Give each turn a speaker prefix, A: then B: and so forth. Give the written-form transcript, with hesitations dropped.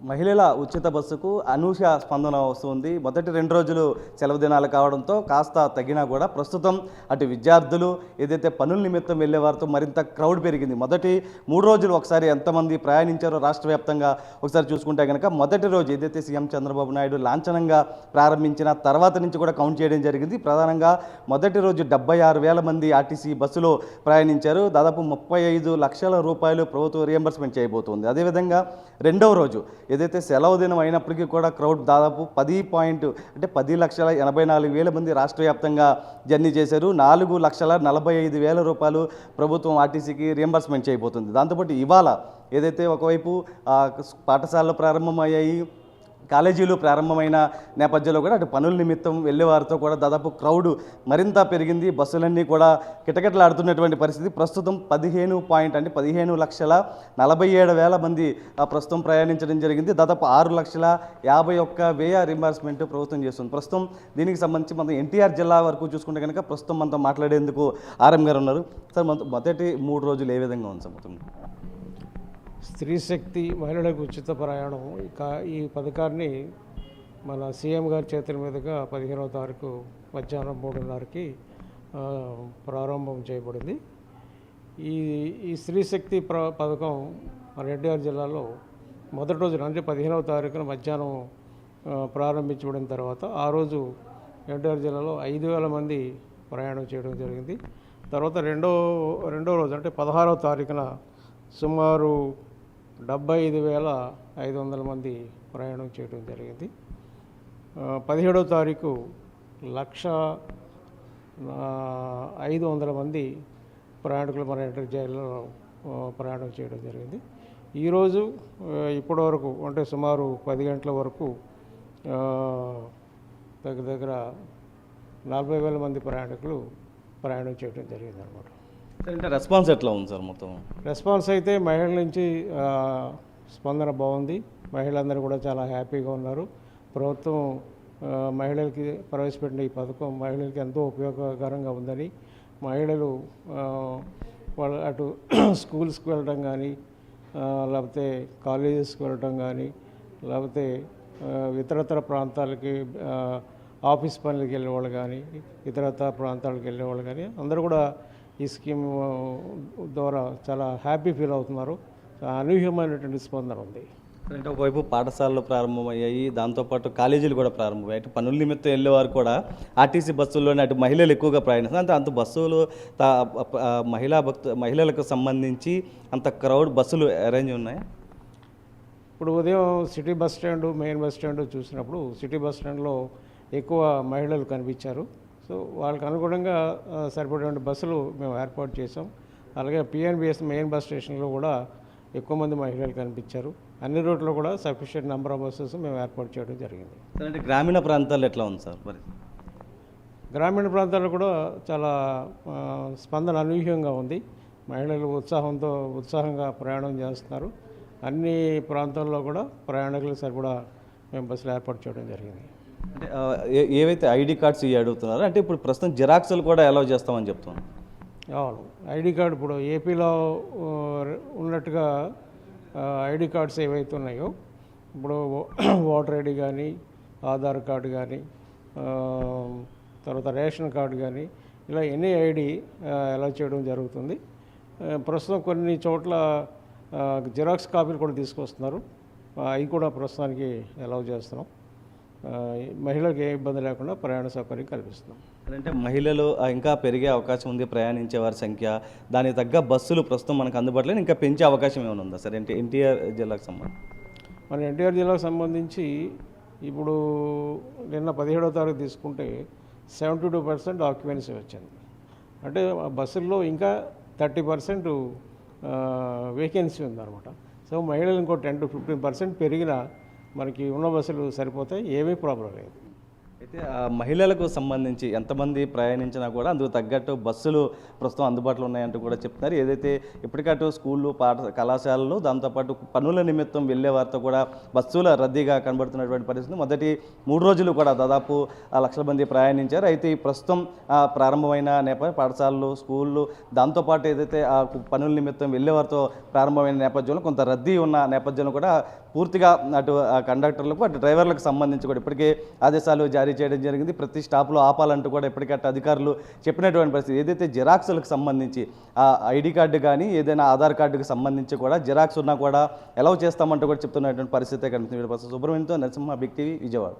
A: మహిళల ఉచిత బస్సుకు అనూహ్య స్పందన వస్తుంది. మొదటి 2 రోజులు సెలవు దినాలు కావడంతో కాస్త తగ్గినా కూడా ప్రస్తుతం అటు విద్యార్థులు ఏదైతే పనుల నిమిత్తం వెళ్ళే వారితో మరింత క్రౌడ్ పెరిగింది. మొదటి 3 రోజులు ఒకసారి ఎంతమంది ప్రయాణించారో రాష్ట్ర వ్యాప్తంగా ఒకసారి చూసుకుంటే కనుక మొదటి రోజు ఏదైతే సీఎం చంద్రబాబు నాయుడు లాంఛనంగా ప్రారంభించిన తర్వాత నుంచి కూడా కౌంట్ చేయడం జరిగింది. ప్రధానంగా మొదటి రోజు 76,000 మంది ఆర్టీసీ బస్సులో ప్రయాణించారు. దాదాపు 35 లక్షల రూపాయలు ప్రభుత్వం రియంబర్స్మెంట్ చేయబోతోంది. అదేవిధంగా రెండవ రోజు ఏదైతే సెలవు దినం అయినప్పటికీ కూడా క్రౌడ్ దాదాపు 10,84,000 మంది రాష్ట్ర వ్యాప్తంగా జర్నీ చేశారు. 4,45,000 రూపాయలు ప్రభుత్వం ఆర్టీసీకి రియంబర్స్మెంట్ చేయబోతుంది. దాంతోపాటు ఇవాళ ఏదైతే ఒకవైపు పాఠశాలలు ప్రారంభమయ్యాయి, కాలేజీలు ప్రారంభమైన నేపథ్యంలో కూడా అటు పనుల నిమిత్తం వెళ్ళే వారితో కూడా దాదాపు క్రౌడ్ మరింత పెరిగింది. బస్సులన్నీ కూడా కిటకిటలాడుతున్నటువంటి పరిస్థితి. ప్రస్తుతం 15,47,000 మంది ప్రస్తుతం ప్రయాణించడం జరిగింది. దాదాపు 6,51,000 రింబర్స్మెంట్ ప్రభుత్వం చేస్తుంది. ప్రస్తుతం దీనికి సంబంధించి మనం ఎన్టీఆర్ జిల్లా వరకు చూసుకుంటే కనుక ప్రస్తుతం మనతో మాట్లాడేందుకు ఆర్ఎం గారు ఉన్నారు. సార్, మొదటి 3 రోజులు ఏ విధంగా ఉంది సార్? మొత్తం
B: స్త్రీ శక్తి మహిళలకు ఉచిత ప్రయాణం ఈ పథకాన్ని మన సీఎం గారి చేతుల మీదుగా 15వ తారీఖు మధ్యాహ్నం 3:30కి ప్రారంభం చేయబడింది. ఈ స్త్రీ శక్తి పథకం మన ఎన్టీఆర్ జిల్లాలో మొదటి రోజు అంటే 15వ తారీఖున మధ్యాహ్నం ప్రారంభించబడిన తర్వాత ఆ రోజు ఎన్టీఆర్ జిల్లాలో 5,000 మంది ప్రయాణం చేయడం జరిగింది. తర్వాత రెండో రోజు అంటే 16వ తారీఖున సుమారు 75,500 మంది ప్రయాణం చేయడం జరిగింది. 17వ తారీఖు 1,05,000 మంది ప్రయాణికులు మన ఎన్టీఆర్ జిల్లాలో ప్రయాణం చేయడం జరిగింది. ఈరోజు ఇప్పటివరకు అంటే సుమారు 10 గంటల వరకు దగ్గర 40,000 మంది ప్రయాణికులు ప్రయాణం చేయడం జరిగింది అన్నమాట.
A: అంటే రెస్పాన్స్ ఎట్లా ఉంది సార్? మొత్తం
B: రెస్పాన్స్ అయితే మహిళల నుంచి స్పందన బాగుంది. మహిళలందరూ కూడా చాలా హ్యాపీగా ఉన్నారు. ప్రభుత్వం మహిళలకి ప్రవేశపెట్టిన ఈ పథకం మహిళలకి ఎంతో ఉపయోగకరంగా ఉందని, మహిళలు వాళ్ళ అటు స్కూల్స్కి వెళ్ళడం కానీ, లేకపోతే కాలేజెస్కి వెళ్ళడం కానీ, లేకపోతే ఇతరతర ప్రాంతాలకి ఆఫీస్ పనులకి వెళ్ళేవాళ్ళు కానీ, ఇతరతర ప్రాంతాలకు వెళ్ళేవాళ్ళు కానీ అందరూ కూడా ఈ స్కీమ్ ద్వారా చాలా హ్యాపీ ఫీల్ అవుతున్నారు. అనూహ్యమైనటువంటి స్పందన ఉంది.
A: అంటే ఒకవైపు పాఠశాలలు ప్రారంభమయ్యాయి, దాంతోపాటు కాలేజీలు కూడా ప్రారంభమయ్యాయి. అటు పనుల నిమిత్తం వెళ్ళేవారు కూడా ఆర్టీసీ బస్సుల్లోనే అటు మహిళలు ఎక్కువగా ప్రయాణిస్తారు. అంటే అంత బస్సులు మహిళలకు సంబంధించి అంత క్రౌడ్ బస్సులు అరేంజ్ ఉన్నాయి.
B: ఇప్పుడు ఉదయం city bus stand, main bus stand చూసినప్పుడు సిటీ బస్ స్టాండ్లో ఎక్కువ మహిళలు కనిపించారు. సో వాళ్ళకి అనుగుణంగా సరిపడేటువంటి బస్సులు మేము ఏర్పాటు చేసాం. అలాగే పిఎన్బిఎస్ మెయిన్ బస్ స్టేషన్లో కూడా ఎక్కువ మంది మహిళలు కనిపించారు. అన్ని రోడ్లో కూడా సఫిషియెంట్ నెంబర్ ఆఫ్ బస్సెస్ మేము ఏర్పాటు చేయడం జరిగింది.
A: అంటే గ్రామీణ ప్రాంతాల్లో ఎట్లా ఉంది సార్? మరి
B: గ్రామీణ ప్రాంతాల్లో కూడా చాలా స్పందన అనూహ్యంగా ఉంది. మహిళలు ఉత్సాహంగా ప్రయాణం చేస్తున్నారు. అన్ని ప్రాంతాల్లో కూడా ప్రయాణికులకు సరిపడా మేము బస్సులు ఏర్పాటు చేయడం జరిగింది.
A: అంటే ఏవైతే ఐడి కార్డ్స్ అడుగుతున్నారో అంటే ఇప్పుడు ప్రస్తుతం జిరాక్స్లు కూడా అలౌ చేస్తామని చెప్తున్నాను.
B: అవును, ఐడి కార్డు ఇప్పుడు ఏపీలో ఉన్నట్టుగా ఐడి కార్డ్స్ ఏవైతే ఉన్నాయో ఇప్పుడు ఓటర్ ఐడి కానీ, ఆధార్ కార్డు కానీ, తర్వాత రేషన్ కార్డు కానీ ఇలా ఎనీ ఐడి అలౌ చేయడం జరుగుతుంది. ప్రస్తుతం కొన్ని చోట్ల జిరాక్స్ కాపీలు కూడా తీసుకొస్తున్నారు. అవి కూడా ప్రస్తుతానికి అలౌ చేస్తున్నాం. మహిళలకు ఏ ఇబ్బంది లేకుండా ప్రయాణ సౌకర్యం కల్పిస్తున్నాం.
A: అంటే మహిళలు ఇంకా పెరిగే అవకాశం ఉంది, ప్రయాణించే వారి సంఖ్య, దానికి తగ్గ బస్సులు ప్రస్తుతం మనకు అందుబాటులో ఇంకా పెంచే అవకాశం ఏమైనా ఉందా సార్? అంటే ఎన్టీఆర్ జిల్లాకు సంబంధించి
B: మన ఎన్టీఆర్ జిల్లాకు సంబంధించి ఇప్పుడు నిన్న 17వ తారీఖు తీసుకుంటే 72% ఆక్యుపెన్సీ వచ్చింది. అంటే బస్సుల్లో ఇంకా 30% వేకెన్సీ ఉందన్నమాట. సో మహిళలు ఇంకో 10 to 15% పెరిగినా మనకి ఉన్న బస్సులు సరిపోతాయి, ఏమీ ప్రాబ్లం లేదు.
A: అయితే మహిళలకు సంబంధించి ఎంతమంది ప్రయాణించినా కూడా అందుకు తగ్గట్టు బస్సులు ప్రస్తుతం అందుబాటులో ఉన్నాయంటూ కూడా చెప్తున్నారు. ఏదైతే ఇప్పటికట్టు స్కూళ్ళు, కళాశాలలు, దాంతోపాటు పనుల నిమిత్తం వెళ్ళే వారితో కూడా బస్సుల రద్దీగా కనబడుతున్నటువంటి పరిస్థితి. మొదటి 3 రోజులు కూడా దాదాపు లక్షల మంది ప్రయాణించారు. అయితే ఈ ప్రస్తుతం ప్రారంభమైన పాఠశాలలు, స్కూళ్ళు, దాంతోపాటు ఏదైతే పనుల నిమిత్తం వెళ్ళే వారితో ప్రారంభమైన నేపథ్యంలో కొంత రద్దీ ఉన్న నేపథ్యంలో కూడా పూర్తిగా అటు కండక్టర్లకు అటు డ్రైవర్లకు సంబంధించి కూడా ఇప్పటికే ఆదేశాలు జారీ చేయడం జరిగింది. ప్రతి స్టాప్లో ఆపాలంటూ కూడా ఇప్పటికే అటు అధికారులు చెప్పినటువంటి పరిస్థితి. ఏదైతే జిరాక్స్లకు సంబంధించి ఆ ఐడి కార్డు కానీ ఏదైనా ఆధార్ కార్డుకు సంబంధించి కూడా జిరాక్స్ ఉన్నా కూడా ఎలా చేస్తామంటూ కూడా చెప్తున్నటువంటి పరిస్థితే కనిపిస్తుంది. సుబ్రహ్మణ్యంతో నరసింహ, బిగ్ టీవీ, విజయవాడ.